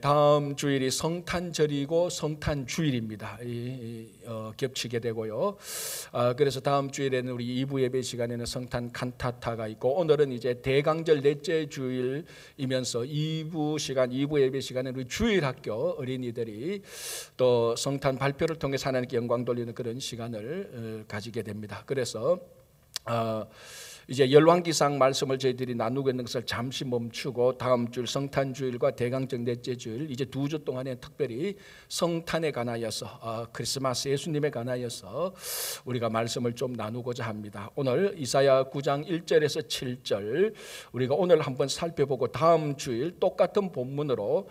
다음 주일이 성탄절이고 성탄주일입니다. 겹치게 되고요. 그래서 다음 주일에는 우리 2부 예배 시간에는 성탄 칸타타가 있고, 오늘은 이제 대강절 넷째 주일이면서 2부 예배 시간에는 우리 주일학교 어린이들이 또 성탄 발표를 통해서 하나님께 영광 돌리는 그런 시간을 가지게 됩니다. 그래서 이제 열왕기상 말씀을 저희들이 나누고 있는 것을 잠시 멈추고 다음 주 성탄주일과 대강절 넷째 주일, 이제 2주 동안에 특별히 성탄에 관하여서 크리스마스 예수님에 관하여서 우리가 말씀을 좀 나누고자 합니다. 오늘 이사야 9장 1절에서 7절 우리가 오늘 한번 살펴보고 다음 주일 똑같은 본문으로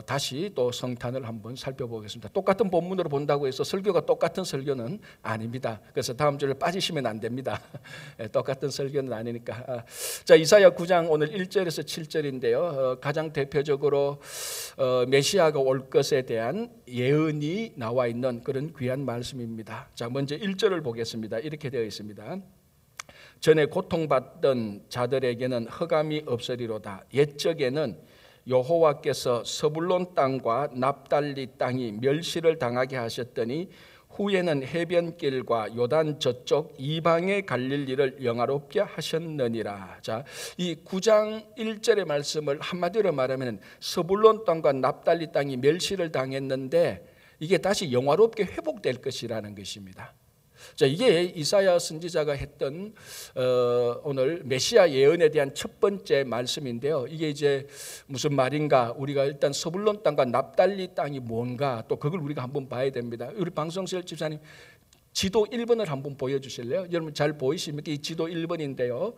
다시 또 성탄을 한번 살펴보겠습니다. 똑같은 본문으로 본다고 해서 설교가 똑같은 설교는 아닙니다. 그래서 다음 주일 빠지시면 안 됩니다. 똑같은 설교는 아니니까. 자, 이사야 9장 오늘 1절에서 7절인데요. 가장 대표적으로 메시아가 올 것에 대한 예언이 나와 있는 그런 귀한 말씀입니다. 자, 먼저 1절을 보겠습니다. 이렇게 되어 있습니다. 전에 고통받던 자들에게는 흑암이 없으리로다. 옛적에는 여호와께서 서불론 땅과 납달리 땅이 멸시를 당하게 하셨더니 후에는 해변길과 요단 저쪽 이방에 갈릴 일을 영화롭게 하셨느니라. 자, 이 9장 1절의 말씀을 한마디로 말하면 서불론 땅과 납달리 땅이 멸시를 당했는데 이게 다시 영화롭게 회복될 것이라는 것입니다. 자, 이게 이사야 선지자가 했던 오늘 메시아 예언에 대한 첫 번째 말씀인데요. 이게 이제 무슨 말인가? 우리가 일단 서불론 땅과 납달리 땅이 뭔가 또 그걸 우리가 한번 봐야 됩니다. 우리 방송실 집사님 지도 1번을 한번 보여주실래요? 여러분 잘 보이십니까? 이 지도 1번인데요.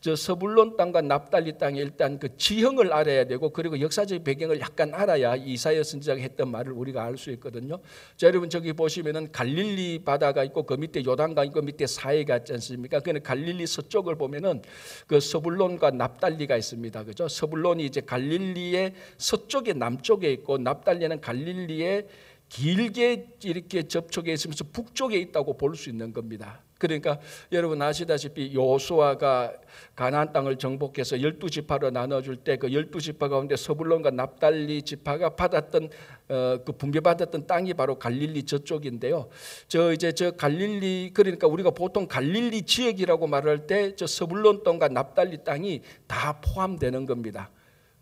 저 서불론 땅과 납달리 땅이 일단 그 지형을 알아야 되고, 그리고 역사적 배경을 약간 알아야 이사야 선지자가 했던 말을 우리가 알 수 있거든요. 자, 여러분 저기 보시면은 갈릴리 바다가 있고 그 밑에 요단강 있고 밑에 사해가 있지 않습니까? 그는 갈릴리 서쪽을 보면은 그 서불론과 납달리가 있습니다. 그죠? 서불론이 이제 갈릴리의 서쪽에 남쪽에 있고 납달리는 갈릴리의 길게 이렇게 접촉해 있으면서 북쪽에 있다고 볼 수 있는 겁니다. 그러니까 여러분 아시다시피 여호수아가 가나안 땅을 정복해서 12지파로 나눠줄 때 그 12지파 가운데 서불론과 납달리 지파가 받았던 그 분배받았던 땅이 바로 갈릴리 저쪽인데요. 저 갈릴리, 그러니까 우리가 보통 갈릴리 지역이라고 말할 때 저 서불론 땅과 납달리 땅이 다 포함되는 겁니다.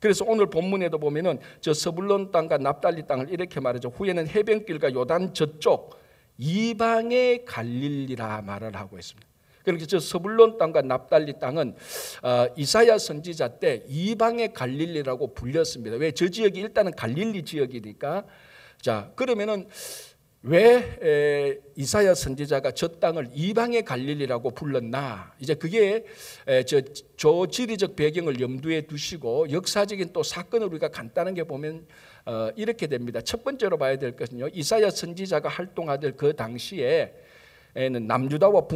그래서 오늘 본문에도 보면은 저 서불론 땅과 납달리 땅을 이렇게 말하죠. 후에는 해변길과 요단 저쪽 이방의 갈릴리라 말을 하고 있습니다. 그러니까 저 서불론 땅과 납달리 땅은 이사야 선지자 때 이방의 갈릴리라고 불렸습니다. 왜? 저 지역이 일단은 갈릴리 지역이니까. 자, 그러면은 왜 이사야 선지자가 저 땅을 이방의 갈릴리라고 불렀나? 이제 그게 저 지리적 배경을 염두에 두시고 역사적인 또 사건을 우리가 간단하게 보면 이렇게 됩니다. 첫 번째로 봐야 될 것은요, 이사야 선지자가 활동하던 그 당시에는 남유다와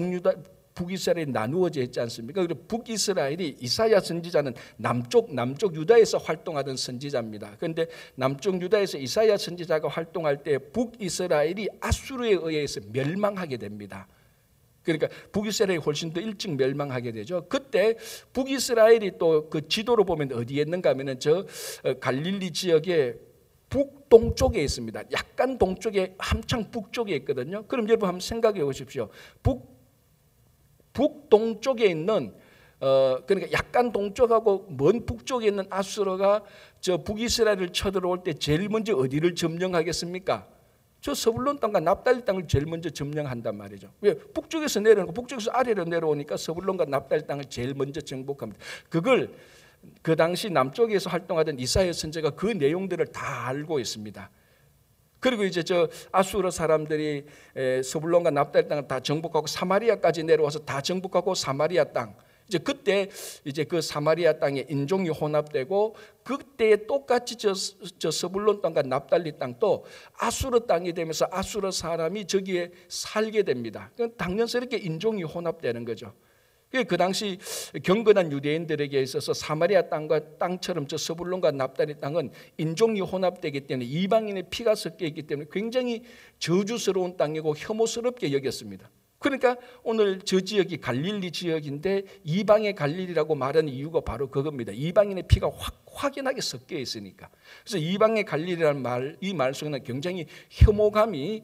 북이스라엘이 나누어져 있지 않습니까? 그리고 북이스라엘이 이사야 선지자는 남쪽 유다에서 활동하던 선지자입니다. 그런데 남쪽 유다에서 이사야 선지자가 활동할 때 북이스라엘이 아수르에 의해서 멸망하게 됩니다. 그러니까 북이스라엘이 훨씬 더 일찍 멸망하게 되죠. 그때 북이스라엘이 또 그 지도로 보면 어디에 있는가 하면은 저 갈릴리 지역의 북동쪽에 있습니다. 약간 동쪽에 한창 북쪽에 있거든요. 그럼 여러분 한번 생각해 보십시오. 북동쪽에 있는 그러니까 약간 동쪽하고 먼 북쪽에 있는 아수르가 저 북이스라엘을 쳐들어올 때 제일 먼저 어디를 점령하겠습니까? 저 서불론 땅과 납달리 땅을 제일 먼저 점령한단 말이죠. 왜? 북쪽에서 내려오고 북쪽에서 아래로 내려오니까 서불론과 납달리 땅을 제일 먼저 정복합니다. 그걸 그 당시 남쪽에서 활동하던 이사야 선지자가 그 내용들을 다 알고 있습니다. 그리고 이제 저 아수르 사람들이 서불론과 납달리 땅을 다 정복하고 사마리아까지 내려와서 다 정복하고 사마리아 땅, 이제 그때 이제 그 사마리아 땅에 인종이 혼합되고 그때 똑같이 저 서불론 땅과 납달리 땅도 아수르 땅이 되면서 아수르 사람이 저기에 살게 됩니다. 당연스럽게 인종이 혼합되는 거죠. 그 당시 경건한 유대인들에게 있어서 사마리아 땅처럼 저 서불론과 납달리 땅은 인종이 혼합되기 때문에 이방인의 피가 섞여 있기 때문에 굉장히 저주스러운 땅이고 혐오스럽게 여겼습니다. 그러니까 오늘 저 지역이 갈릴리 지역인데 이방의 갈릴리라고 말하는 이유가 바로 그겁니다. 이방인의 피가 확연하게 섞여 있으니까. 그래서 이방의 갈릴리라는 말, 이 말 속에는 굉장히 혐오감이,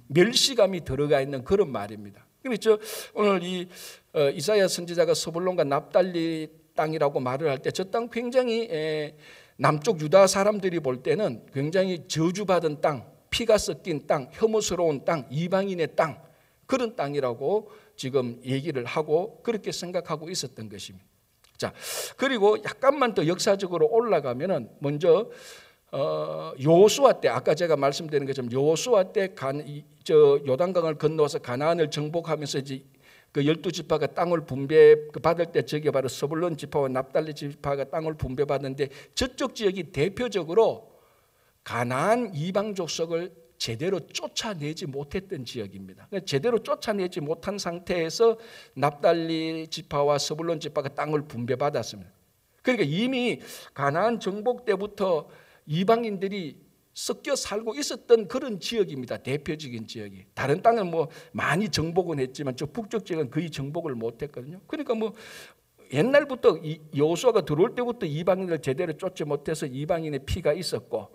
멸시감이 들어가 있는 그런 말입니다. 그렇죠? 오늘 이사야 선지자가 스불론과 납달리 땅이라고 말을 할 때 저 땅 굉장히 남쪽 유다 사람들이 볼 때는 굉장히 저주받은 땅, 피가 섞인 땅, 혐오스러운 땅, 이방인의 땅, 그런 땅이라고 지금 얘기를 하고 그렇게 생각하고 있었던 것입니다. 자, 그리고 약간만 더 역사적으로 올라가면은 먼저 여호수아 때, 아까 제가 말씀드린 것처럼 여호수아 때 요단강을 건너서 가나안을 정복하면서 이제 그 12지파가 땅을 분배받을 때 저게 바로 스불론 지파와 납달리 지파가 땅을 분배받는데 저쪽 지역이 대표적으로 가나안 이방 족속을 제대로 쫓아내지 못했던 지역입니다. 제대로 쫓아내지 못한 상태에서 납달리 지파와 스불론 지파가 땅을 분배받았습니다. 그러니까 이미 가나안 정복 때부터 이방인들이 섞여 살고 있었던 그런 지역입니다. 대표적인 지역이. 다른 땅은 뭐 많이 정복은 했지만 저 북쪽 지역은 거의 정복을 못했거든요. 그러니까 뭐 옛날부터 여호수아가 들어올 때부터 이방인을 제대로 쫓지 못해서 이방인의 피가 있었고,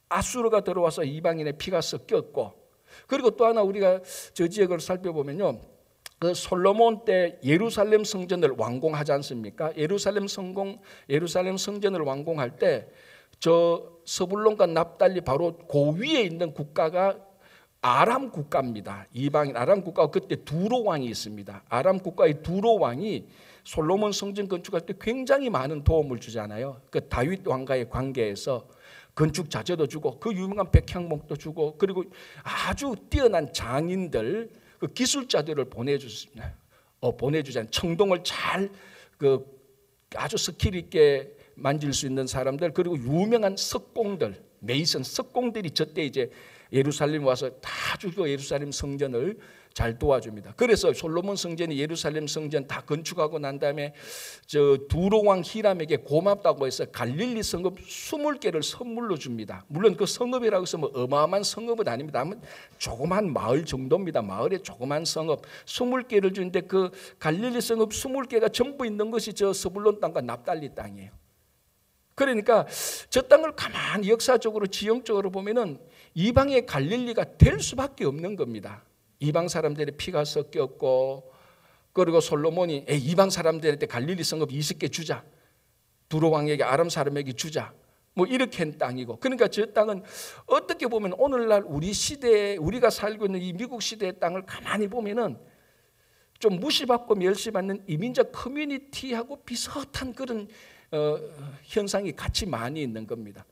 아수르가 들어와서 이방인의 피가 섞였고, 그리고 또 하나 우리가 저 지역을 살펴보면요, 그 솔로몬 때 예루살렘 성전을 완공하지 않습니까? 예루살렘 성전을 완공할 때 저 스불론과 납달리 바로 그 위에 있는 국가가 아람 국가입니다. 이방인 아람 국가가 그때 두로 왕이 있습니다. 아람 국가의 두로 왕이 솔로몬 성전 건축할 때 굉장히 많은 도움을 주잖아요. 그 다윗 왕과의 관계에서 건축 자재도 주고 그 유명한 백향목도 주고, 그리고 아주 뛰어난 장인들, 그 기술자들을 보내주잖아요. 청동을 잘 아주 스킬 있게 만질 수 있는 사람들, 그리고 유명한 석공들, 메이슨 석공들이 저때 이제 예루살렘 와서 다 주고 예루살렘 성전을 잘 도와줍니다. 그래서 솔로몬 성전이 예루살렘 성전 다 건축하고 난 다음에 저 두로 왕 히람에게 고맙다고 해서 갈릴리 성읍 20개를 선물로 줍니다. 물론 그 성읍이라고 해서 뭐 어마어마한 성읍은 아닙니다. 조그만 마을 정도입니다. 마을에 조그만 성읍 20개를 주는데 그 갈릴리 성읍 20개가 전부 있는 것이 저 스불론 땅과 납달리 땅이에요. 그러니까 저 땅을 가만히 역사적으로 지형적으로 보면은 이방의 갈릴리가 될 수밖에 없는 겁니다. 이방 사람들의 피가 섞였고, 그리고 솔로몬이 이방 사람들한테 갈릴리 성읍 20개 주자, 두로 왕에게 아람 사람에게 주자, 뭐 이렇게 한 땅이고, 그러니까 저 땅은 어떻게 보면 오늘날 우리 시대에 우리가 살고 있는 이 미국 시대의 땅을 가만히 보면은 좀 무시받고 멸시받는 이민자 커뮤니티하고 비슷한 그런 현상이 같이 많이 있는 겁니다.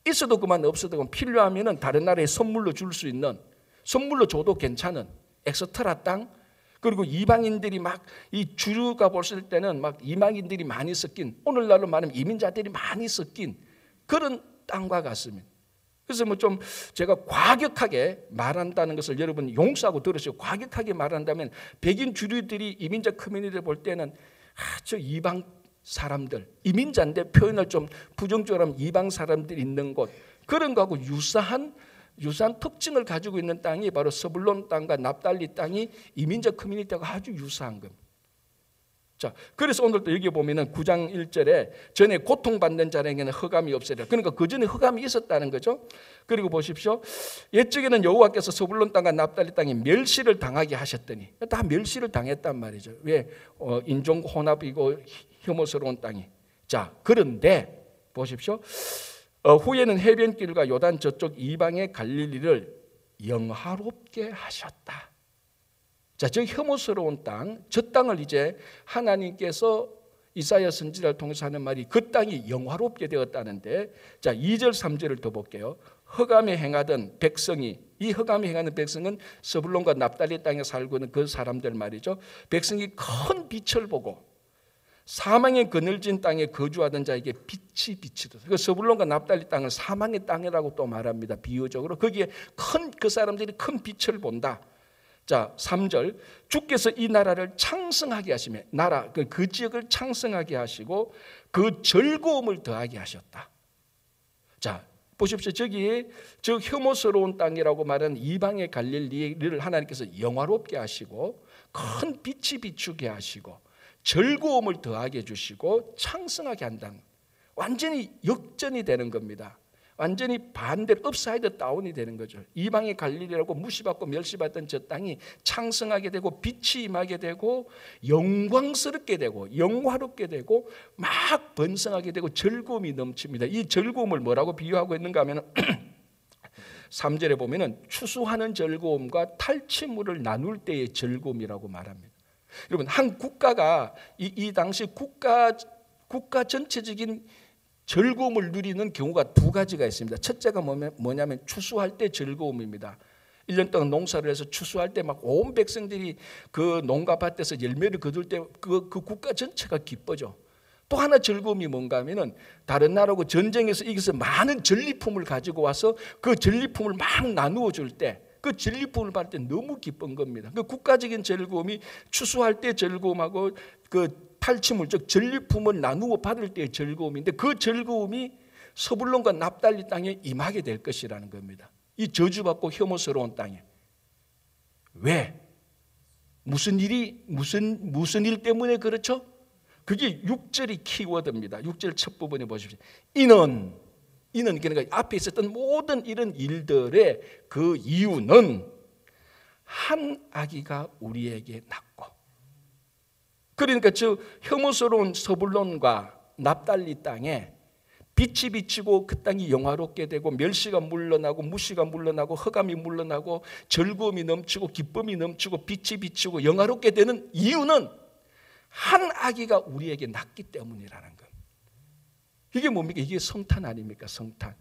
있어도 그만 없어도 그만 필요하면은 다른 나라에 선물로 줄 수 있는, 선물로 줘도 괜찮은 엑스트라 땅, 그리고 이방인들이 막 이 주류가 봤을 때는 막 이방인들이 많이 섞인, 오늘날로 말하면 이민자들이 많이 섞인 그런 땅과 같습니다. 그래서 뭐 좀 제가 과격하게 말한다는 것을 여러분 용서하고 들으시고, 과격하게 말한다면 백인 주류들이 이민자 커뮤니티를 볼 때는 저 이방 사람들, 이민자인데 표현을 좀 부정적으로 하면 이방 사람들이 있는 곳, 그런 거하고 유사한 특징을 가지고 있는 땅이 바로 스불론 땅과 납달리 땅이 이민자 커뮤니티하고 아주 유사한 겁니다. 자, 그래서 오늘도 여기 보면은 9장 1절에 전에 고통받는 자에게는 흑암이 없으리라. 그러니까 그 전에 흑암이 있었다는 거죠. 그리고 보십시오. 옛적에는 여호와께서 스불론 땅과 납달리 땅에 멸시를 당하게 하셨더니, 다 멸시를 당했단 말이죠. 왜? 인종 혼합이고 혐오스러운 땅이. 자, 그런데 보십시오. 후에는 해변길과 요단 저쪽 이방의 갈릴리를 영화롭게 하셨다. 자, 저 혐오스러운 땅, 저 땅을 이제 하나님께서 이사야 선지자를 통해서 하는 말이 그 땅이 영화롭게 되었다는데, 자, 2절 3절을 더 볼게요. 흑암에 행하던 백성이, 이 흑암에 행하는 백성은 스불론과 납달리 땅에 살고 있는 그 사람들 말이죠. 백성이 큰 빛을 보고 사망의 그늘진 땅에 거주하던 자에게 빛이 비치듯, 그 스불론과 납달리 땅을 사망의 땅이라고 또 말합니다. 비유적으로 거기에 그 사람들이 큰 빛을 본다. 자, 3절, 주께서 이 나라를 창성하게 하시며, 나라 그 지역을 창성하게 하시고 그 즐거움을 더하게 하셨다. 자, 보십시오. 저기 저 혐오스러운 땅이라고 말하는 이방의 갈릴리를 하나님께서 영화롭게 하시고 큰 빛이 비추게 하시고 즐거움을 더하게 해주시고 창성하게 한다는, 완전히 역전이 되는 겁니다. 완전히 반대로 업사이드 다운이 되는 거죠. 이방의 갈릴리라고 무시받고 멸시받던 저 땅이 창성하게 되고 빛이 임하게 되고 영광스럽게 되고 영화롭게 되고 막 번성하게 되고 즐거움이 넘칩니다. 이 즐거움을 뭐라고 비유하고 있는가 하면 3절에 보면은 추수하는 즐거움과 탈취물을 나눌 때의 즐거움이라고 말합니다. 여러분, 한 국가가 이 당시 국가 전체적인 즐거움을 누리는 경우가 두 가지가 있습니다. 첫째가 뭐냐면 추수할 때 즐거움입니다. 1년 동안 농사를 해서 추수할 때 막 온 백성들이 그 농가 밭에서 열매를 거둘 때 그 국가 전체가 기뻐져. 또 하나 즐거움이 뭔가 하면은 다른 나라하고 전쟁에서 이겨서 많은 전리품을 가지고 와서 그 전리품을 막 나누어 줄 때, 그 전리품을 받을 때 너무 기쁜 겁니다. 그 국가적인 즐거움이 추수할 때 즐거움하고 그 탈취물, 즉 전리품을 나누어 받을 때의 즐거움인데, 그 즐거움이 서불론과 납달리 땅에 임하게 될 것이라는 겁니다. 이 저주받고 혐오스러운 땅에. 왜? 무슨 일 때문에 그렇죠? 그게 6절이 키워드입니다. 6절 첫 부분에 보십시오. 이는 그러니까 앞에 있었던 모든 이런 일들의 그 이유는 한 아기가 우리에게 낳고, 그러니까 저 혐오스러운 서불론과 납달리 땅에 빛이 비치고 그 땅이 영화롭게 되고 멸시가 물러나고 무시가 물러나고 흑암이 물러나고 즐거움이 넘치고 기쁨이 넘치고 빛이 비치고 영화롭게 되는 이유는 한 아기가 우리에게 낳기 때문이라는 것. 이게 뭡니까? 이게 성탄 아닙니까? 성탄.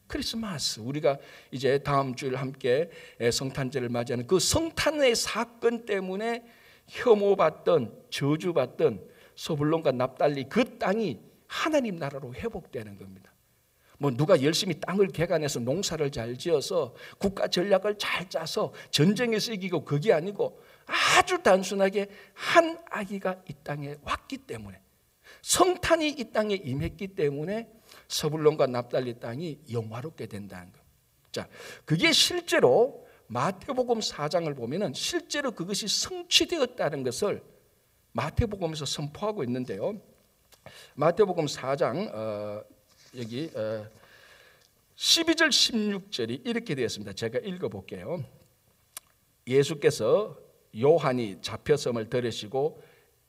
크리스마스. 우리가 이제 다음 주일 함께 성탄절을 맞이하는 그 성탄의 사건 때문에 혐오받던 저주받던 서불론과 납달리 그 땅이 하나님 나라로 회복되는 겁니다. 뭐 누가 열심히 땅을 개간해서 농사를 잘 지어서 국가 전략을 잘 짜서 전쟁에서 이기고 그게 아니고 아주 단순하게 한 아기가 이 땅에 왔기 때문에, 성탄이 이 땅에 임했기 때문에 서불론과 납달리 땅이 영화롭게 된다는 것. 자, 그게 실제로 마태복음 4장을 보면은 실제로 그것이 성취되었다는 것을 마태복음에서 선포하고 있는데요. 마태복음 4장 여기 12절 16절이 이렇게 되었습니다. 제가 읽어볼게요. 예수께서 요한이 잡혀섬을 들으시고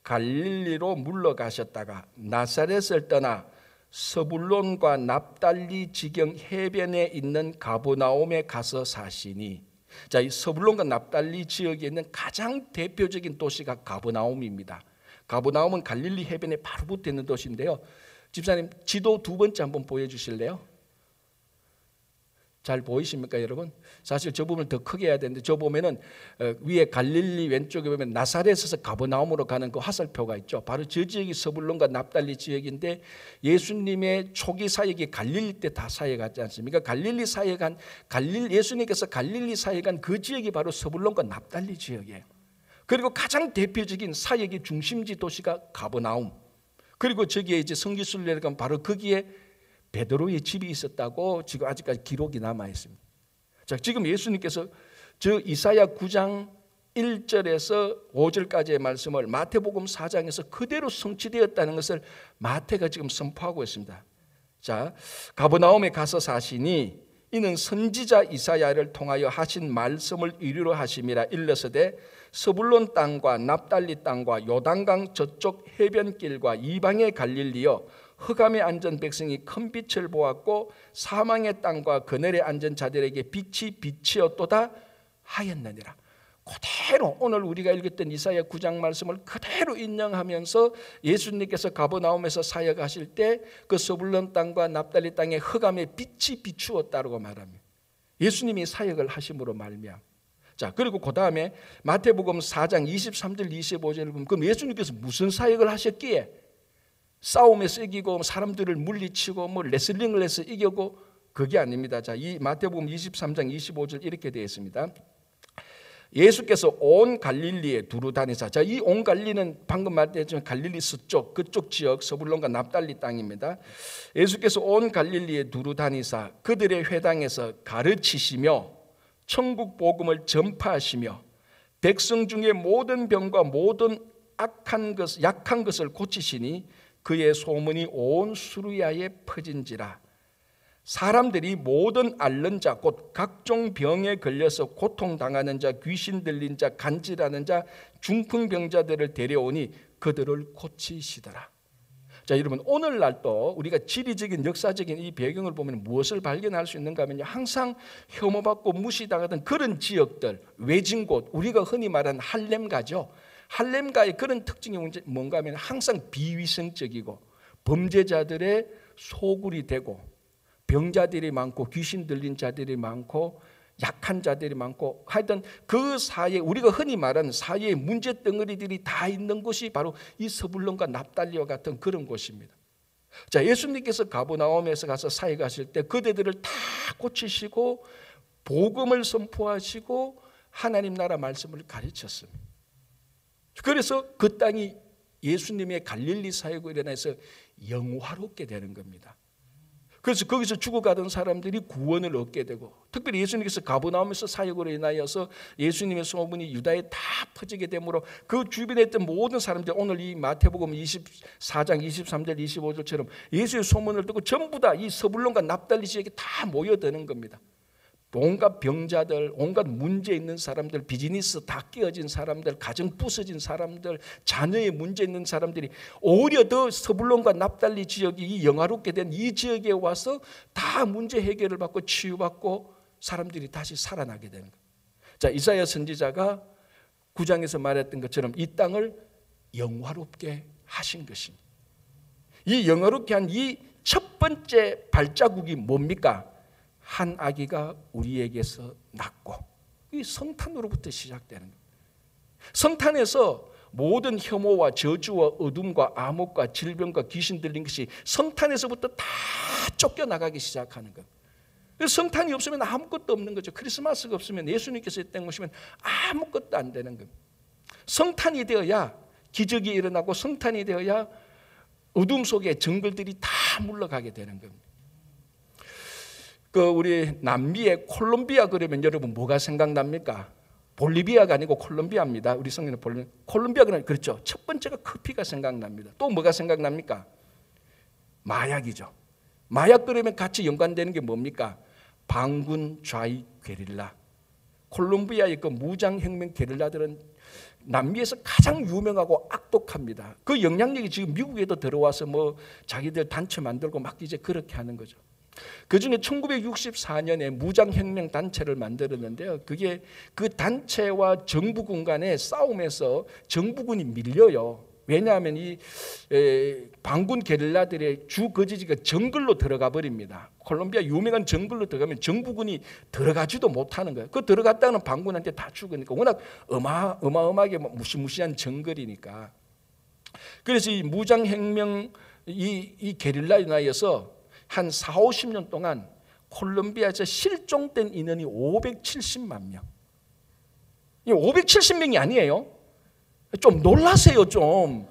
갈릴리로 물러가셨다가 나사렛을 떠나 서불론과 납달리 지경 해변에 있는 가버나움에 가서 사시니, 자, 이 서불론과 납달리 지역에 있는 가장 대표적인 도시가 가버나움입니다. 가버나움은 갈릴리 해변에 바로 붙어 있는 도시인데요. 집사님, 지도 두 번째 한번 보여주실래요? 잘 보이십니까, 여러분? 사실 저 부분을 더 크게 해야 되는데, 저 보면은 위에 갈릴리 왼쪽에 보면 나사렛에서 가버나움으로 가는 그 화살표가 있죠. 바로 저 지역이 서불론과 납달리 지역인데, 예수님의 초기 사역이 갈릴리 때 다 사역하지 않습니까? 예수님께서 갈릴리 사역한 그 지역이 바로 서불론과 납달리 지역이에요. 그리고 가장 대표적인 사역의 중심지 도시가 가버나움. 그리고 저기에 이제 성지순례를 내려가면 바로 거기에 베드로의 집이 있었다고 지금 아직까지 기록이 남아 있습니다. 자, 지금 예수님께서 저 이사야 9장 1절에서 5절까지의 말씀을 마태복음 4장에서 그대로 성취되었다는 것을 마태가 지금 선포하고 있습니다. 자, 가버나움에 가서 사시니 이는 선지자 이사야를 통하여 하신 말씀을 이루려 하심이라. 일러서되 서불론 땅과 납달리 땅과 요단강 저쪽 해변길과 이방의 갈릴리여, 흑암에 앉은 백성이 큰 빛을 보았고 사망의 땅과 그늘에 앉은 자들에게 빛이 비치었도다 하였느니라. 그대로 오늘 우리가 읽었던 이사야 9장 말씀을 그대로 인용하면서 예수님께서 가버나움에서 사역하실 때 그 서불론 땅과 납달리 땅에 흑암에 빛이 비추었다고 말합니다. 예수님이 사역을 하심으로 말미암아. 자, 그리고 그 다음에 마태복음 4장 23절 25절을 보면, 그럼 예수님께서 무슨 사역을 하셨기에 싸움에서 이기고 사람들을 물리치고 뭐 레슬링을 해서 이기고, 그게 아닙니다. 자, 이 마태복음 23장 25절 이렇게 되어 있습니다. 예수께서 온 갈릴리에 두루 다니사. 자, 이 온 갈릴리는 방금 말했지만 갈릴리 서쪽, 그쪽 지역 서불론과 납달리 땅입니다. 예수께서 온 갈릴리에 두루 다니사 그들의 회당에서 가르치시며 천국 복음을 전파하시며 백성 중에 모든 병과 모든 약한 것을 고치시니 그의 소문이 온 수르야에 퍼진지라. 사람들이 모든 앓는 자 곧 각종 병에 걸려서 고통당하는 자, 귀신 들린 자, 간질하는 자, 중풍병자들을 데려오니 그들을 고치시더라. 자, 여러분, 오늘날 또 우리가 지리적인 역사적인 이 배경을 보면 무엇을 발견할 수 있는가 하면요, 항상 혐오받고 무시당하던 그런 지역들, 외진 곳, 우리가 흔히 말하는 할렘가죠. 할렘가의 그런 특징이 뭔가 하면 항상 비위생적이고 범죄자들의 소굴이 되고 병자들이 많고 귀신 들린 자들이 많고 약한 자들이 많고 하여튼 그 사이에 우리가 흔히 말하는 사이에 문제 덩어리들이 다 있는 곳이 바로 이 서불론과 납달리와 같은 그런 곳입니다. 자, 예수님께서 가버나움에서 가서 사역하실 때 그대들을 다 고치시고 복음을 선포하시고 하나님 나라 말씀을 가르쳤습니다. 그래서 그 땅이 예수님의 갈릴리 사역으로 인해서 영화롭게 되는 겁니다. 그래서 거기서 죽어가던 사람들이 구원을 얻게 되고, 특별히 예수님께서 가버나움에서 사역으로 인하여서 예수님의 소문이 유다에 다 퍼지게 되므로 그 주변에 있던 모든 사람들, 오늘 이 마태복음 24장 23절 25절처럼 예수의 소문을 듣고 전부 다 이 서불론과 납달리 지역에 다 모여드는 겁니다. 온갖 병자들, 온갖 문제 있는 사람들, 비즈니스 다 깨어진 사람들, 가정 부서진 사람들, 자녀에 문제 있는 사람들이 오히려 더 서불론과 납달리 지역이 이 영화롭게 된 이 지역에 와서 다 문제 해결을 받고 치유받고 사람들이 다시 살아나게 되는 거예요. 자, 이사야 선지자가 9장에서 말했던 것처럼 이 땅을 영화롭게 하신 것입니다. 이 영화롭게 한 이 첫 번째 발자국이 뭡니까? 한 아기가 우리에게서 낳고, 이 성탄으로부터 시작되는 거예요. 성탄에서 모든 혐오와 저주와 어둠과 암흑과 질병과 귀신 들린 것이 성탄에서부터 다 쫓겨나가기 시작하는 거예요. 성탄이 없으면 아무것도 없는 거죠. 크리스마스가 없으면, 예수님께서 이 땅에 오시면 아무것도 안 되는 거예요. 성탄이 되어야 기적이 일어나고 성탄이 되어야 어둠 속에 정글들이 다 물러가게 되는 겁니다. 우리 남미의 콜롬비아 그러면 여러분 뭐가 생각납니까? 볼리비아가 아니고 콜롬비아입니다. 우리 성경은 콜롬비아 그러면 그렇죠. 첫 번째가 커피가 생각납니다. 또 뭐가 생각납니까? 마약이죠. 마약 그러면 같이 연관되는 게 뭡니까? 반군 좌익 게릴라. 콜롬비아의 그 무장혁명 게릴라들은 남미에서 가장 유명하고 악독합니다. 그 영향력이 지금 미국에도 들어와서 뭐 자기들 단체 만들고 막 이제 그렇게 하는 거죠. 그 중에 1964년에 무장혁명 단체를 만들었는데요. 그게 그 단체와 정부군 간의 싸움에서 정부군이 밀려요. 왜냐하면 이 반군 게릴라들의 주 거지지가 정글로 들어가 버립니다. 콜롬비아 유명한 정글로 들어가면 정부군이 들어가지도 못하는 거예요. 그 들어갔다가는 반군한테 다 죽으니까, 워낙 어마어마하게 무시무시한 정글이니까. 그래서 이 무장혁명 이 게릴라에 의해서 한 4, 50년 동안 콜롬비아에서 실종된 인원이 570만 명. 570명이 아니에요. 좀 놀라세요, 좀.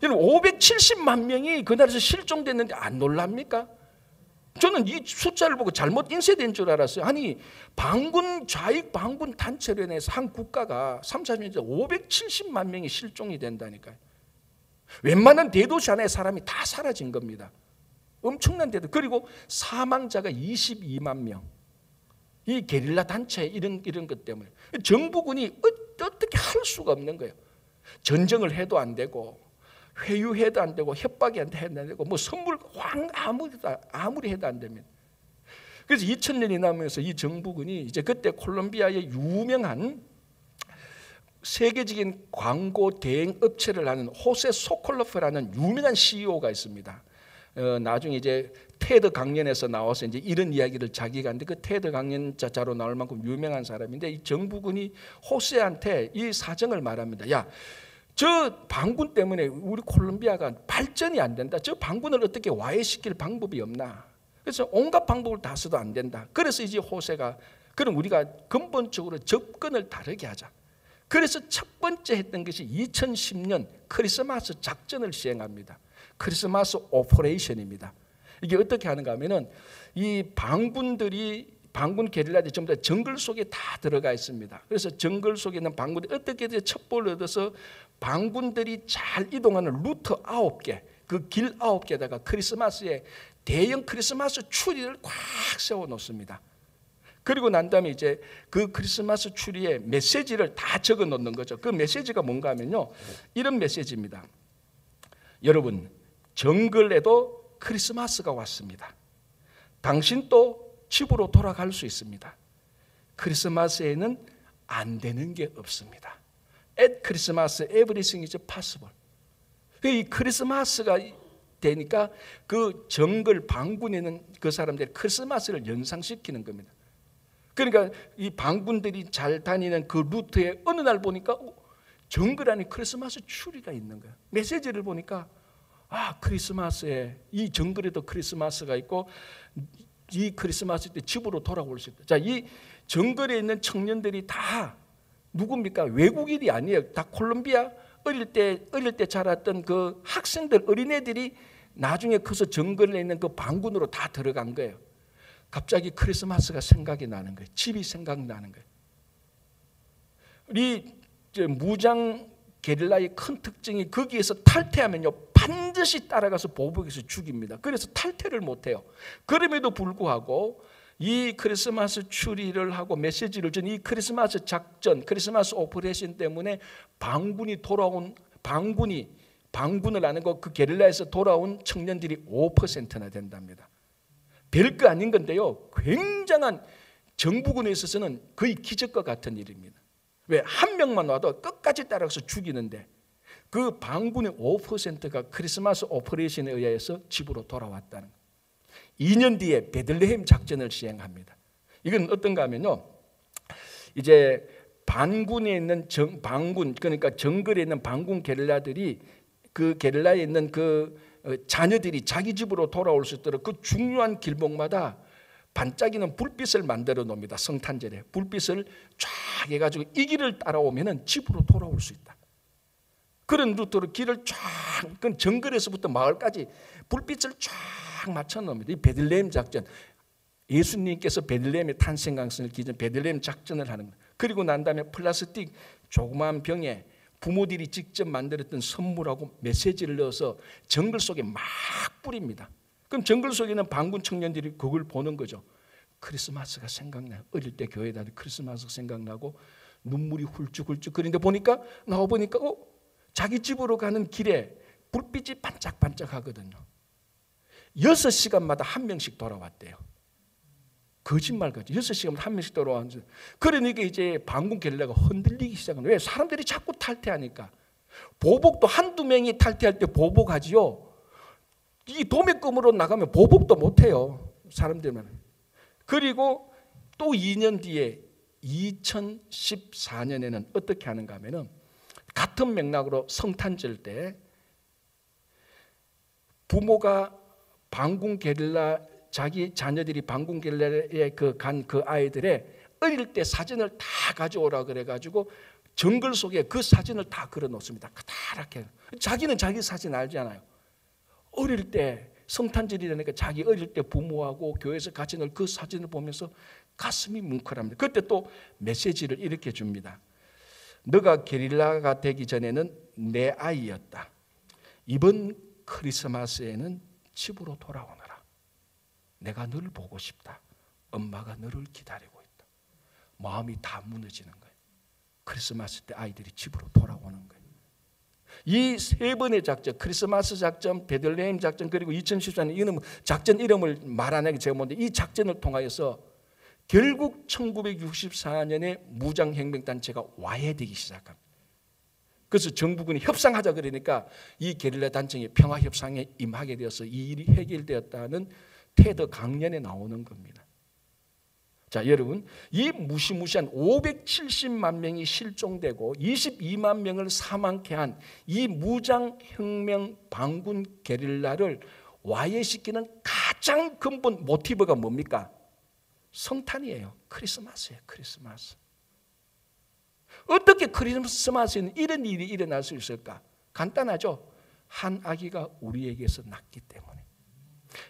570만 명이 그 나라에서 실종됐는데 안 놀랍니까? 저는 이 숫자를 보고 잘못 인쇄된 줄 알았어요. 아니, 반군 좌익 반군 단체로 인해서 한 국가가 3, 40년 전에 570만 명이 실종이 된다니까요. 웬만한 대도시 안에 사람이 다 사라진 겁니다. 엄청난 데도. 그리고 사망자가 22만 명. 이 게릴라 단체 이런 것 때문에 정부군이 어떻게 할 수가 없는 거예요. 전쟁을 해도 안 되고 회유해도 안 되고 협박이 안 되고 뭐 선물 아무리 해도 안 됩니다. 그래서 2000년이 남으면서 이 정부군이 이제 그때 콜롬비아의 유명한 세계적인 광고 대행 업체를 하는 호세 소콜로프라는 유명한 CEO가 있습니다. 나중에 이제 테드 강연에서 나와서 이제 이런 이야기를 자기가 하는데, 그 테드 강연자로 나올 만큼 유명한 사람인데, 이 정부군이 호세한테 이 사정을 말합니다. 야, 저 반군 때문에 우리 콜롬비아가 발전이 안 된다. 저 반군을 어떻게 와해시킬 방법이 없나? 그래서 온갖 방법을 다 써도 안 된다. 그래서 이제 호세가, 그럼 우리가 근본적으로 접근을 다르게 하자. 그래서 첫 번째 했던 것이 2010년 크리스마스 작전을 시행합니다. 크리스마스 오퍼레이션입니다. 이게 어떻게 하는가 하면은 이 반군 게릴라들이 전부 다 정글 속에 다 들어가 있습니다. 그래서 정글 속에 있는 반군들이 어떻게 첩보를 얻어서 반군들이 잘 이동하는 루트 9개, 그 길 9개에다가 크리스마스에 대형 크리스마스 추리를 꽉 세워 놓습니다. 그리고 난 다음에 이제 그 크리스마스 추리에 메시지를 다 적어 놓는 거죠. 그 메시지가 뭔가 하면요, 이런 메시지입니다. 여러분, 정글에도 크리스마스가 왔습니다. 당신도 집으로 돌아갈 수 있습니다. 크리스마스에는 안 되는 게 없습니다. At Christmas, everything is possible. 이 크리스마스가 되니까 그 정글 반군에 있는 그 사람들이 크리스마스를 연상시키는 겁니다. 그러니까 이 반군들이 잘 다니는 그 루트에 어느 날 보니까 정글 안에 크리스마스 추리가 있는 거예요. 메시지를 보니까 크리스마스에 이 정글에도 크리스마스가 있고 이 크리스마스 때 집으로 돌아올 수 있다. 자, 이 정글에 있는 청년들이 다 누굽니까? 외국인이 아니에요. 다 콜롬비아 어릴 때 자랐던 그 학생들, 어린애들이 나중에 커서 정글에 있는 그 반군으로 다 들어간 거예요. 갑자기 크리스마스가 생각이 나는 거예요. 집이 생각나는 거예요. 우리 무장 게릴라의 큰 특징이 거기에서 탈퇴하면요, 반드시 따라가서 보복해서 죽입니다. 그래서 탈퇴를 못해요. 그럼에도 불구하고 이 크리스마스 추리를 하고 메시지를 준 이 크리스마스 작전, 크리스마스 오퍼레이션 때문에 반군을 아는 그 게릴라에서 돌아온 청년들이 5%나 된답니다. 별거 아닌 건데요, 굉장한 정부군에 있어서는 거의 기적과 같은 일입니다. 왜? 한 명만 와도 끝까지 따라가서 죽이는데 그 반군의 5%가 크리스마스 오퍼레이션에 의해서 집으로 돌아왔다는 거예요. 2년 뒤에 베들레헴 작전을 시행합니다. 이건 어떤가 하면요, 이제 반군에 있는 반군, 그러니까 정글에 있는 반군 게릴라들이 그 게릴라에 있는 그 자녀들이 자기 집으로 돌아올 수 있도록 그 중요한 길목마다 반짝이는 불빛을 만들어 놓습니다. 성탄절에 불빛을 쫙 해가지고 이 길을 따라오면은 집으로 돌아올 수 있다. 그런 루트로 길을 쫙, 그 정글에서부터 마을까지 불빛을 쫙 맞춰 놓습니다. 이 베들레헴 작전, 예수님께서 베들레헴의 탄생강성을 기준 베들레헴 작전을 하는 거예요. 그리고 난 다음에 플라스틱 조그마한 병에 부모들이 직접 만들었던 선물하고 메시지를 넣어서 정글 속에 막 뿌립니다. 그럼 정글 속에 있는 반군 청년들이 그걸 보는 거죠. 크리스마스가 생각나요. 어릴 때 교회 다닐 크리스마스가 생각나고 눈물이 훌쩍훌쩍 그런데 보니까 나와보니까 자기 집으로 가는 길에 불빛이 반짝반짝하거든요. 6시간마다 한 명씩 돌아왔대요. 거짓말같이 6시간마다 한 명씩 돌아왔는데, 그러니까 이제 반군 게릴라가 흔들리기 시작한 거예요. 왜? 사람들이 자꾸 탈퇴하니까. 보복도 한두 명이 탈퇴할 때 보복하지요. 이 도매금으로 나가면 보복도 못해요, 사람들만. 그리고 또 2년 뒤에 2014년에는 어떻게 하는가 하면은 같은 맥락으로 성탄절 때 부모가 반군 게릴라, 자기 자녀들이 반군 게릴라에 간 그 아이들의 어릴 때 사진을 다 가져오라 그래가지고 정글 속에 그 사진을 다 걸어 놓습니다. 그렇게 자기는 자기 사진 알잖아요. 어릴 때 성탄절이라니까 자기 어릴 때 부모하고 교회에서 같이 놀 그 사진을 보면서 가슴이 뭉클합니다. 그때 또 메시지를 이렇게 줍니다. 너가 게릴라가 되기 전에는 내 아이였다. 이번 크리스마스에는 집으로 돌아오너라. 내가 너를 보고 싶다. 엄마가 너를 기다리고 있다. 마음이 다 무너지는 거예요. 크리스마스 때 아이들이 집으로 돌아오는 거예요. 이 세 번의 작전, 크리스마스 작전, 베들레헴 작전, 그리고 2014년 작전 이름을 말 안 하게 제가 뭔데, 이 작전을 통하여서 결국 1964년에 무장혁명단체가 와해되기 시작합니다. 그래서 정부군이 협상하자 그러니까 이 게릴라 단체의 평화협상에 임하게 되어서 이 일이 해결되었다는 테드 강연에 나오는 겁니다. 자, 여러분, 이 무시무시한 570만 명이 실종되고 22만 명을 사망케 한 이 무장혁명 반군 게릴라를 와해시키는 가장 근본 모티브가 뭡니까? 성탄이에요. 크리스마스예요. 크리스마스. 어떻게 크리스마스에는 이런 일이 일어날 수 있을까? 간단하죠. 한 아기가 우리에게서 낳기 때문에,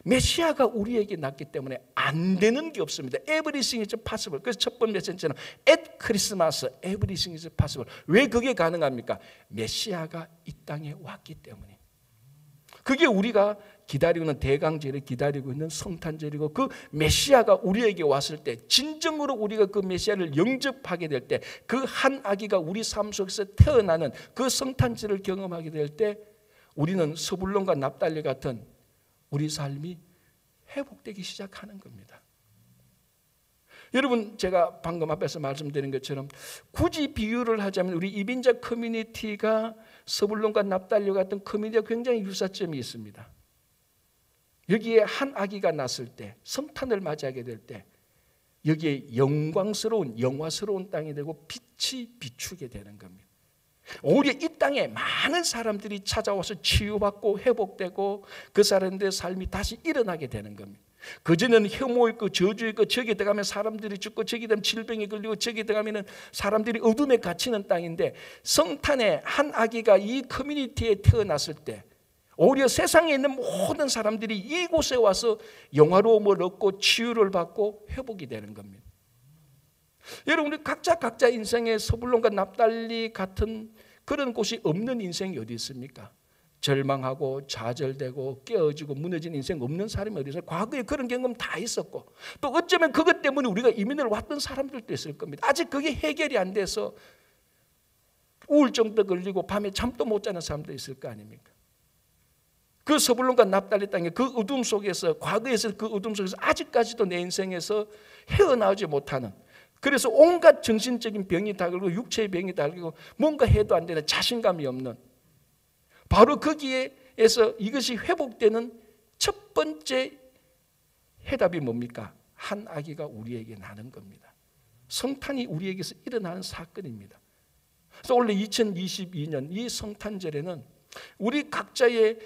메시아가 우리에게 낳기 때문에 안 되는 게 없습니다. Everything is possible. 그래서 첫 번째 메시지는 at Christmas everything is possible. 왜 그게 가능합니까? 메시아가 이 땅에 왔기 때문에. 그게 우리가 기다리고 있는 대강절을 기다리고 있는 성탄절이고, 그 메시아가 우리에게 왔을 때, 진정으로 우리가 그 메시아를 영접하게 될 때, 그 한 아기가 우리 삶 속에서 태어나는 그 성탄절을 경험하게 될 때, 우리는 스불론과 납달리 같은 우리 삶이 회복되기 시작하는 겁니다. 여러분, 제가 방금 앞에서 말씀드린 것처럼 굳이 비유를 하자면 우리 이빈자 커뮤니티가 스불론과 납달리 같은 커뮤니티가 굉장히 유사점이 있습니다. 여기에 한 아기가 났을 때, 성탄을 맞이하게 될 때, 여기에 영광스러운, 영화스러운 땅이 되고 빛이 비추게 되는 겁니다. 오히려 이 땅에 많은 사람들이 찾아와서 치유받고 회복되고 그 사람들의 삶이 다시 일어나게 되는 겁니다. 그전에는 혐오 있고 저주 있고, 저기 들어가면 사람들이 죽고, 저기 되면 질병이 걸리고, 저기 들어가면 사람들이 어둠에 갇히는 땅인데, 성탄에 한 아기가 이 커뮤니티에 태어났을 때 오히려 세상에 있는 모든 사람들이 이곳에 와서 영화로움을 얻고 치유를 받고 회복이 되는 겁니다. 여러분, 우리 각자 인생에 스불론과 납달리 같은 그런 곳이 없는 인생이 어디 있습니까? 절망하고 좌절되고 깨어지고 무너진 인생 없는 사람이 어디 있어요? 과거에 그런 경험 다 있었고, 또 어쩌면 그것 때문에 우리가 이민을 왔던 사람들도 있을 겁니다. 아직 그게 해결이 안 돼서 우울증도 걸리고 밤에 잠도 못 자는 사람도 있을 거 아닙니까? 그 스불론과 납달리 땅의 그 어둠 속에서, 과거에서 그 어둠 속에서 아직까지도 내 인생에서 헤어나오지 못하는, 그래서 온갖 정신적인 병이 다 걸리고 육체의 병이 다 걸리고 뭔가 해도 안 되는 자신감이 없는, 바로 거기에서 이것이 회복되는 첫 번째 해답이 뭡니까? 한 아기가 우리에게 나는 겁니다. 성탄이 우리에게서 일어나는 사건입니다. 그래서 원래 2022년 이 성탄절에는 우리 각자의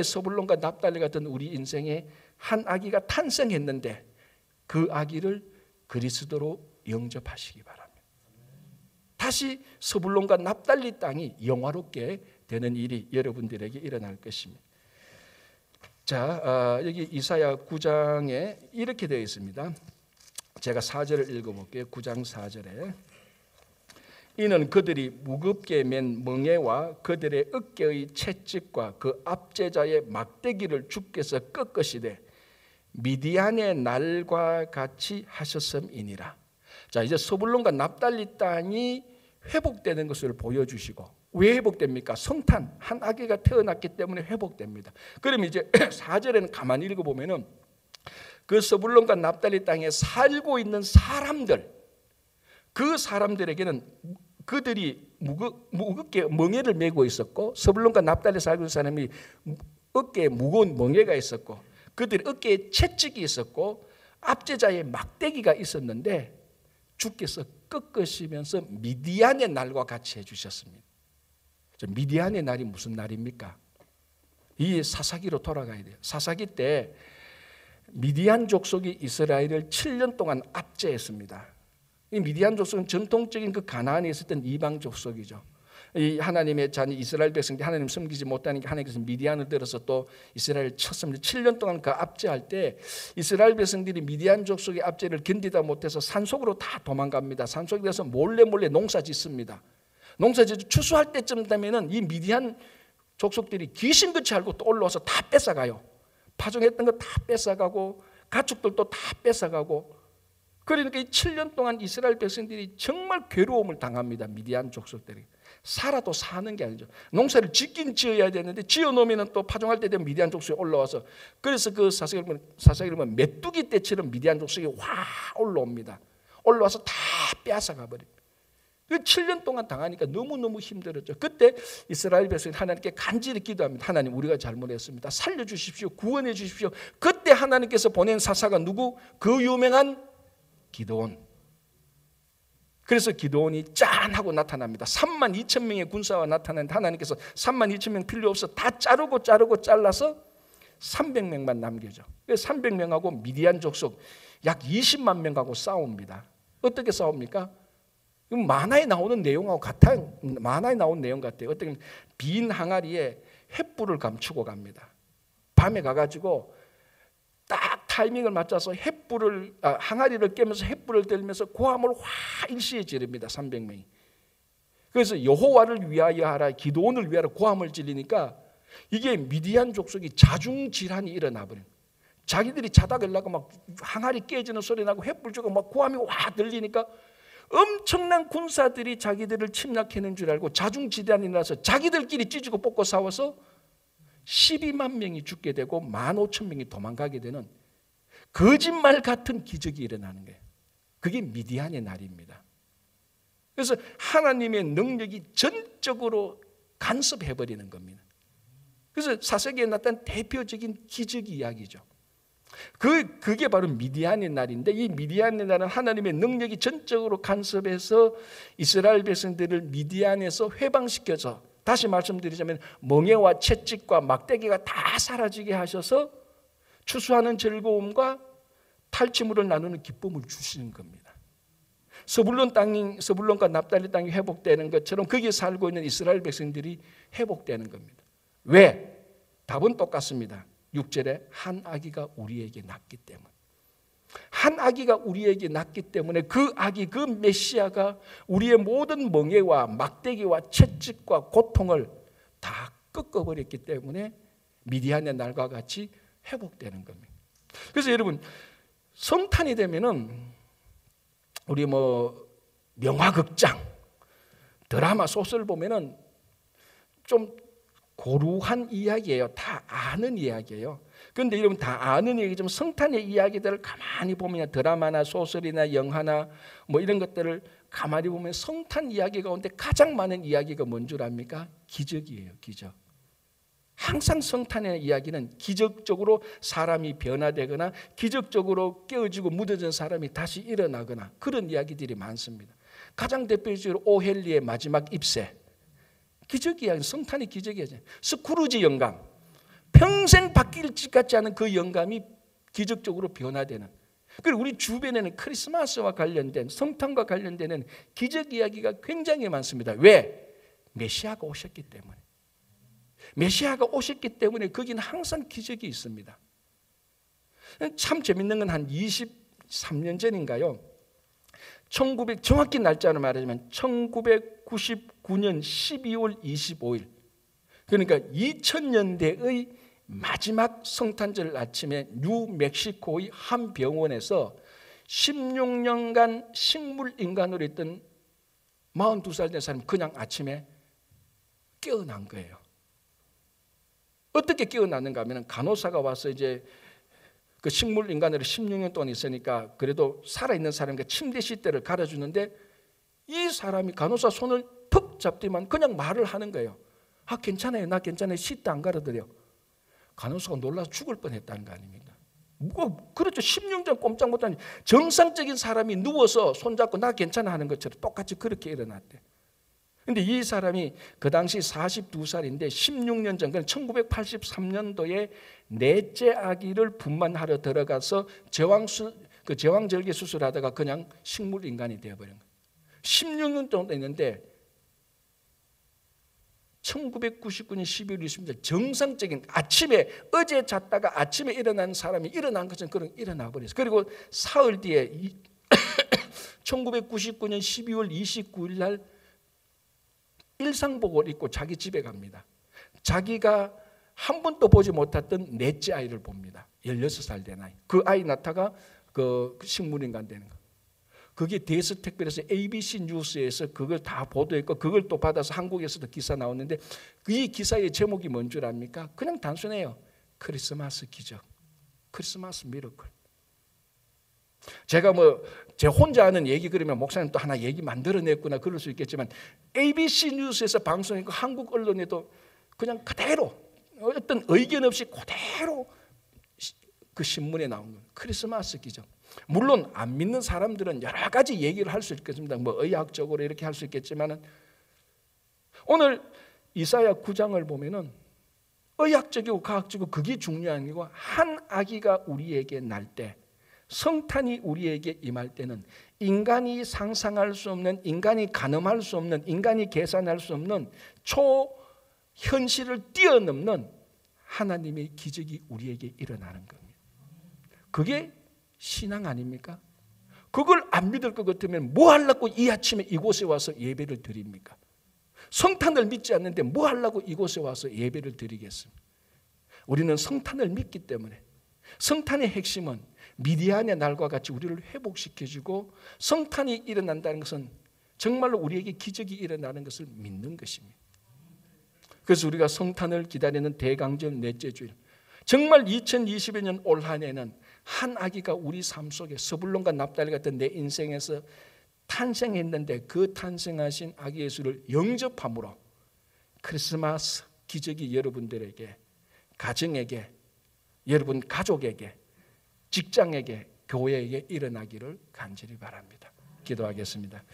스불론과 납달리 같은 우리 인생에 한 아기가 탄생했는데, 그 아기를 그리스도로 영접하시기 바랍니다. 다시 스불론과 납달리 땅이 영화롭게 되는 일이 여러분들에게 일어날 것입니다. 자, 여기 이사야 9장에 이렇게 되어 있습니다. 제가 4절을 읽어볼게요. 9장 4절에 이는 그들이 무겁게 맨 멍에와 그들의 어깨의 채찍과 그 압제자의 막대기를 주께서 꺾으시되 미디안의 날과 같이 하셨음이니라. 자, 이제 스불론과 납달리 땅이 회복되는 것을 보여주시고, 왜 회복됩니까? 성탄, 한 아기가 태어났기 때문에 회복됩니다. 그럼 이제 4절에는 가만히 읽어보면은 그 스불론과 납달리 땅에 살고 있는 사람들, 그 사람들에게는 그들이 무겁게 멍에를 메고 있었고, 스불론과 납달리 살고 있는 사람이 어깨에 무거운 멍에가 있었고, 그들이 어깨에 채찍이 있었고, 압제자의 막대기가 있었는데, 주께서 꺾으시면서 미디안의 날과 같이 해주셨습니다. 미디안의 날이 무슨 날입니까? 이 사사기로 돌아가야 돼요. 사사기 때 미디안 족속이 이스라엘을 7년 동안 압제했습니다. 이 미디안 족속은 전통적인 그 가나안에 있었던 이방 족속이죠. 이 하나님의 자녀 이스라엘 백성들이 하나님 섬기지 못하니까 하나님께서 미디안을 들어서 또 이스라엘을 쳤습니다. 7년 동안 그 압제할 때 이스라엘 백성들이 미디안 족속의 압제를 견디다 못해서 산속으로 다 도망갑니다. 산속에 가서 몰래 농사 짓습니다. 농사 짓고 추수할 때쯤 되면은 이 미디안 족속들이 귀신같이 알고 또 올라와서 다 뺏어가요. 파종했던 거 다 뺏어가고 가축들도 다 뺏어가고, 그러니까 이 7년 동안 이스라엘 백성들이 정말 괴로움을 당합니다. 미디안 족속들이. 살아도 사는 게 아니죠. 농사를 짓긴 지어야 되는데 지어놓으면 또 파종할 때 되면 미디안 족속이 올라와서, 그래서 그 사사기를 보면 메뚜기 떼처럼 미디안 족속이 와 올라옵니다. 올라와서 다 빼앗아가 버립니다. 7년 동안 당하니까 너무너무 힘들었죠. 그때 이스라엘 백성이 하나님께 간절히 기도합니다. 하나님, 우리가 잘못했습니다. 살려주십시오. 구원해 주십시오. 그때 하나님께서 보낸 사사가 누구? 그 유명한 기드온. 그래서 기드온이 짠 하고 나타납니다. 32,000명의 군사와 나타나는데 하나님께서 32,000명 필요 없어 다 자르고 잘라서 300명만 남겨줘. 그래서 300명하고 미디안 족속 약 20만 명하고 싸웁니다. 어떻게 싸웁니까? 만화에 나오는 내용하고 같아요. 만화에 나온 내용 같아요. 어떤 빈 항아리에 횃불을 감추고 갑니다. 밤에 가가지고 딱 타이밍을 맞춰서 항아리를 깨면서 횃불을 들면서 고함을 확 일시에 지릅니다. 300명이. 그래서 여호와를 위하여 하라, 기드온을 위하여 고함을 지르니까 이게 미디안 족속이 자중질환이 일어나 버린. 자기들이 자다가 일어나고 막 항아리 깨지는 소리 나고 횃불 주고 막 고함이 와 들리니까 엄청난 군사들이 자기들을 침략하는 줄 알고 자중질환이 나서 자기들끼리 찢고 뽑고 싸워서 12만 명이 죽게 되고 15,000명이 도망가게 되는 거짓말 같은 기적이 일어나는 거예요. 그게 미디안의 날입니다. 그래서 하나님의 능력이 전적으로 간섭해버리는 겁니다. 그래서 사세기에 나타난 대표적인 기적 이야기죠. 그게 바로 미디안의 날인데, 이 미디안의 날은 하나님의 능력이 전적으로 간섭해서 이스라엘 백성들을 미디안에서 회방시켜서, 다시 말씀드리자면 멍에와 채찍과 막대기가 다 사라지게 하셔서 추수하는 즐거움과 탈취물을 나누는 기쁨을 주시는 겁니다. 서불론과 납달리 땅이 회복되는 것처럼 거기에 살고 있는 이스라엘 백성들이 회복되는 겁니다. 왜? 답은 똑같습니다. 6절에 한 아기가 우리에게 낳기 때문에. 한 아기가 우리에게 낳기 때문에 그 아기, 그 메시아가 우리의 모든 멍에와 막대기와 채찍과 고통을 다 꺾어버렸기 때문에 미디안의 날과 같이 회복되는 겁니다. 그래서 여러분, 성탄이 되면은 우리 명화극장, 드라마, 소설 보면은 좀 고루한 이야기예요. 다 아는 이야기예요. 그런데 여러분, 다 아는 얘기지만 성탄의 이야기들을 가만히 보면, 드라마나 소설이나 영화나 이런 것들을 가만히 보면 성탄 이야기 가운데 가장 많은 이야기가 뭔 줄 압니까? 기적이에요. 기적. 항상 성탄의 이야기는 기적적으로 사람이 변화되거나 기적적으로 깨어지고 무뎌진 사람이 다시 일어나거나 그런 이야기들이 많습니다. 가장 대표적으로 오헬리의 마지막 입새, 기적 이야기, 성탄의 기적이죠. 스크루지 영감, 평생 바뀔 것 같지 않은 그 영감이 기적적으로 변화되는. 그리고 우리 주변에는 크리스마스와 관련된, 성탄과 관련되는 기적 이야기가 굉장히 많습니다. 왜? 메시아가 오셨기 때문에. 메시아가 오셨기 때문에 거기는 항상 기적이 있습니다. 참 재밌는 건 한 23년 전인가요? 정확히 날짜를 말하자면 1999년 12월 25일, 그러니까 2000년대의 마지막 성탄절 아침에 뉴멕시코의 한 병원에서 16년간 식물인간으로 있던 42살 된 사람이 그냥 아침에 깨어난 거예요. 어떻게 깨어났는가 하면 간호사가 와서 이제 그 식물인간으로 16년 동안 있으니까 그래도 살아있는 사람과 침대 시대를 갈아주는데, 이 사람이 간호사 손을 푹 잡더만 그냥 말을 하는 거예요. 아, 괜찮아요, 나 괜찮아요, 시대 안 갈아드려. 간호사가 놀라서 죽을 뻔했다는 거 아닙니까? 그렇죠. 16년 꼼짝 못하니 정상적인 사람이 누워서 손잡고 나 괜찮아 하는 것처럼 똑같이 그렇게 일어났대. 근데 이 사람이 그 당시 42살인데 16년 전, 1983년도에 넷째 아기를 분만하러 들어가서 제왕절개 수술하다가 그냥 식물인간이 되어버린 거예요. 16년 정도 있는데 1999년 12월 20일 정상적인, 아침에 어제 잤다가 아침에 일어난 사람이 일어난 것처럼 그런 일어나 버렸어요. 그리고 사흘 뒤에 1999년 12월 29일 날 일상복을 입고 자기 집에 갑니다. 자기가 한 번도 보지 못했던 넷째 아이를 봅니다. 16살 된 아이. 그 아이 낳다가 그 식물인간 되는 거. 그게 대서특별해서 ABC 뉴스에서 그걸 다 보도했고, 그걸 또 받아서 한국에서도 기사 나왔는데, 이 기사의 제목이 뭔 줄 압니까? 그냥 단순해요. 크리스마스 기적, 크리스마스 미러클. 제가 제 혼자 하는 얘기 그러면 목사님 또 하나 얘기 만들어냈구나 그럴 수 있겠지만, ABC 뉴스에서 방송했고 한국 언론에도 그냥 그대로 어떤 의견 없이 그대로 그 신문에 나온 거예요. 크리스마스 기적. 물론 안 믿는 사람들은 여러 가지 얘기를 할 수 있겠습니다. 의학적으로 이렇게 할 수 있겠지만, 오늘 이사야 9장을 보면은 의학적이고 과학적이고 그게 중요한 게 아니고, 한 아기가 우리에게 날 때 성탄이 우리에게 임할 때는 인간이 상상할 수 없는, 인간이 가늠할 수 없는, 인간이 계산할 수 없는 초현실을 뛰어넘는 하나님의 기적이 우리에게 일어나는 겁니다. 그게 신앙 아닙니까? 그걸 안 믿을 것 같으면 뭐 하려고 이 아침에 이곳에 와서 예배를 드립니까? 성탄을 믿지 않는데 뭐 하려고 이곳에 와서 예배를 드리겠습니까? 우리는 성탄을 믿기 때문에, 성탄의 핵심은 미디안의 날과 같이 우리를 회복시켜주고, 성탄이 일어난다는 것은 정말로 우리에게 기적이 일어나는 것을 믿는 것입니다. 그래서 우리가 성탄을 기다리는 대강절 넷째 주일, 정말 2021년 올 한 해는 한 아기가 우리 삶 속에 서불론과 납달리 같은 내 인생에서 탄생했는데, 그 탄생하신 아기 예수를 영접함으로 크리스마스 기적이 여러분들에게, 가정에게, 여러분 가족에게, 직장에게, 교회에게 일어나기를 간절히 바랍니다. 기도하겠습니다.